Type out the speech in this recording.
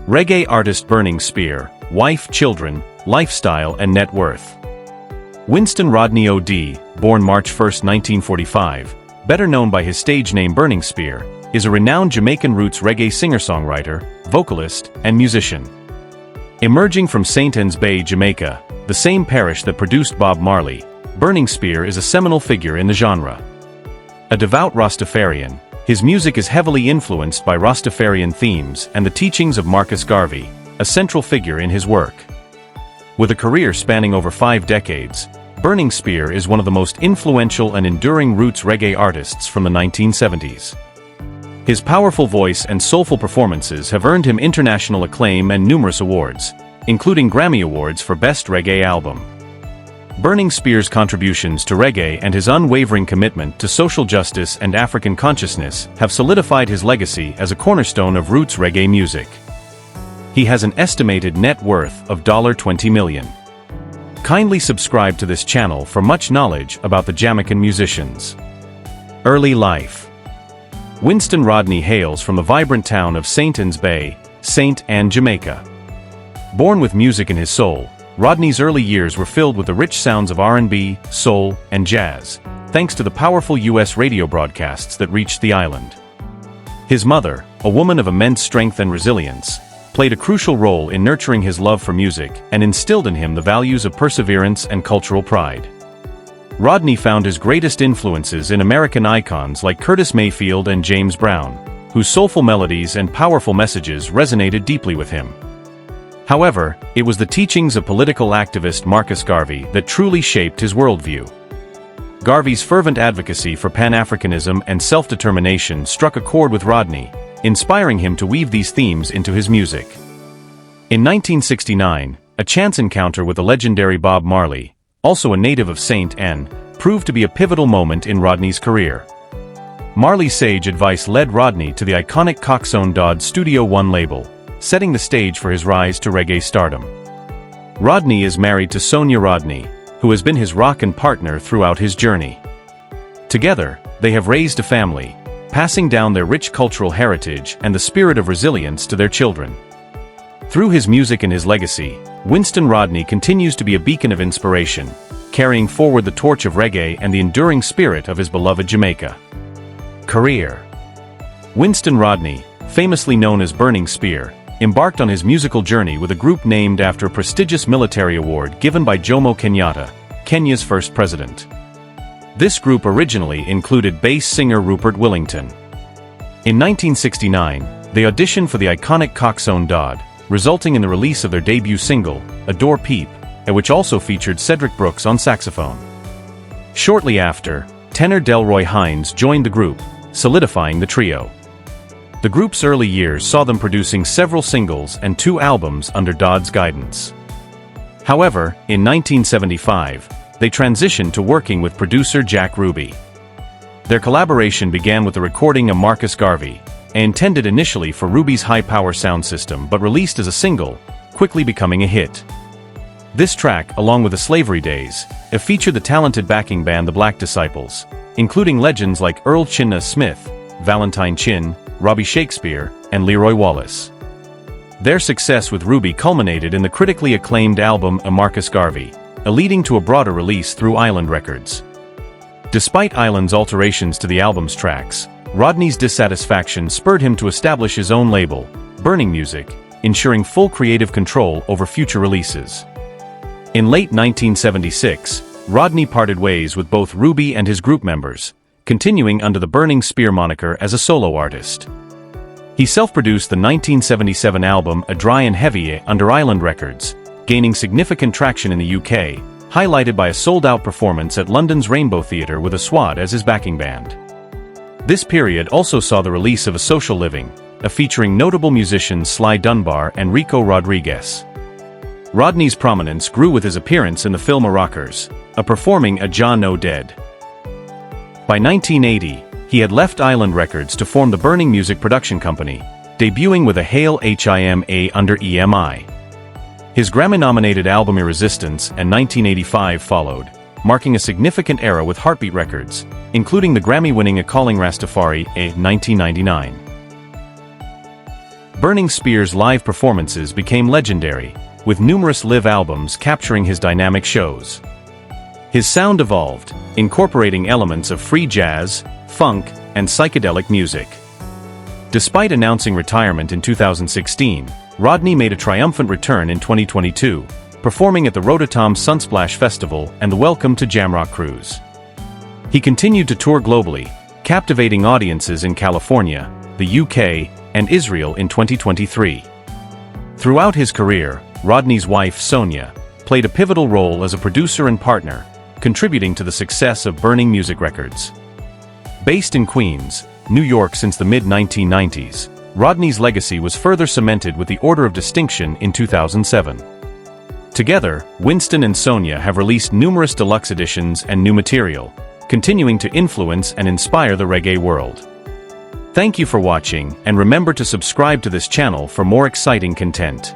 Reggae artist Burning Spear, wife, children, lifestyle and net worth. Winston Rodney O.D., born March 1, 1945, better known by his stage name Burning Spear, is a renowned Jamaican roots reggae singer-songwriter, vocalist, and musician. Emerging from St. Anne's Bay, Jamaica, the same parish that produced Bob Marley, Burning Spear is a seminal figure in the genre. A devout Rastafarian, his music is heavily influenced by Rastafarian themes and the teachings of Marcus Garvey, a central figure in his work. With a career spanning over 5 decades, Burning Spear is one of the most influential and enduring roots reggae artists from the 1970s. His powerful voice and soulful performances have earned him international acclaim and numerous awards, including Grammy Awards for Best Reggae Album. Burning Spear's contributions to reggae and his unwavering commitment to social justice and African consciousness have solidified his legacy as a cornerstone of roots reggae music. He has an estimated net worth of $20 million. Kindly subscribe to this channel for much knowledge about the Jamaican musicians. Early life. Winston Rodney hails from the vibrant town of St. Anne's Bay, St. Anne, Jamaica. Born with music in his soul, Rodney's early years were filled with the rich sounds of R&B, soul, and jazz, thanks to the powerful U.S. radio broadcasts that reached the island. His mother, a woman of immense strength and resilience, played a crucial role in nurturing his love for music and instilled in him the values of perseverance and cultural pride. Rodney found his greatest influences in American icons like Curtis Mayfield and James Brown, whose soulful melodies and powerful messages resonated deeply with him. However, it was the teachings of political activist Marcus Garvey that truly shaped his worldview. Garvey's fervent advocacy for Pan-Africanism and self-determination struck a chord with Rodney, inspiring him to weave these themes into his music. In 1969, a chance encounter with the legendary Bob Marley, also a native of St. Anne, proved to be a pivotal moment in Rodney's career. Marley's sage advice led Rodney to the iconic Coxsone Dodd Studio One label, setting the stage for his rise to reggae stardom. Rodney is married to Sonia Rodney, who has been his rock and partner throughout his journey. Together, they have raised a family, passing down their rich cultural heritage and the spirit of resilience to their children. Through his music and his legacy, Winston Rodney continues to be a beacon of inspiration, carrying forward the torch of reggae and the enduring spirit of his beloved Jamaica. Career. Winston Rodney, famously known as Burning Spear, embarked on his musical journey with a group named after a prestigious military award given by Jomo Kenyatta, Kenya's first president. This group originally included bass singer Rupert Willington. In 1969, they auditioned for the iconic Coxsone Dodd, resulting in the release of their debut single, Adore Peep, which also featured Cedric Brooks on saxophone. Shortly after, tenor Delroy Hines joined the group, solidifying the trio. The group's early years saw them producing several singles and 2 albums under Dodd's guidance. However, in 1975, they transitioned to working with producer Jack Ruby. Their collaboration began with the recording of Marcus Garvey, intended initially for Ruby's high-power sound system but released as a single, quickly becoming a hit. This track, along with the Slavery Days, featured the talented backing band the Black Disciples, including legends like Earl Chinna Smith, Valentine Chin, Robbie Shakespeare, and Leroy Wallace. Their success with Ruby culminated in the critically acclaimed album A Marcus Garvey, leading to a broader release through Island Records. Despite Island's alterations to the album's tracks, Rodney's dissatisfaction spurred him to establish his own label, Burning Music, ensuring full creative control over future releases. In late 1976, Rodney parted ways with both Ruby and his group members, continuing under the Burning Spear moniker as a solo artist. He self-produced the 1977 album A Dry and Heavy under Island Records, gaining significant traction in the UK, highlighted by a sold-out performance at London's Rainbow Theatre with Aswad as his backing band. This period also saw the release of A Social Living, featuring notable musicians Sly Dunbar and Rico Rodriguez. Rodney's prominence grew with his appearance in the film A Rockers, performing a John O. Dead. By 1980, he had left Island Records to form the Burning Music Production Company, debuting with a Hail Hima under EMI. His Grammy-nominated album Irresistance and 1985 followed, marking a significant era with Heartbeat Records, including the Grammy-winning A Calling Rastafari in 1999. Burning Spear's live performances became legendary, with numerous live albums capturing his dynamic shows. His sound evolved, incorporating elements of free jazz, funk, and psychedelic music. Despite announcing retirement in 2016, Rodney made a triumphant return in 2022, performing at the Rototom Sunsplash Festival and the Welcome to Jamrock Cruise. He continued to tour globally, captivating audiences in California, the UK, and Israel in 2023. Throughout his career, Rodney's wife, Sonia, played a pivotal role as a producer and partner, contributing to the success of Burning Music Records. Based in Queens, New York since the mid-1990s, Rodney's legacy was further cemented with the Order of Distinction in 2007. Together, Winston and Sonia have released numerous deluxe editions and new material, continuing to influence and inspire the reggae world. Thank you for watching, and remember to subscribe to this channel for more exciting content.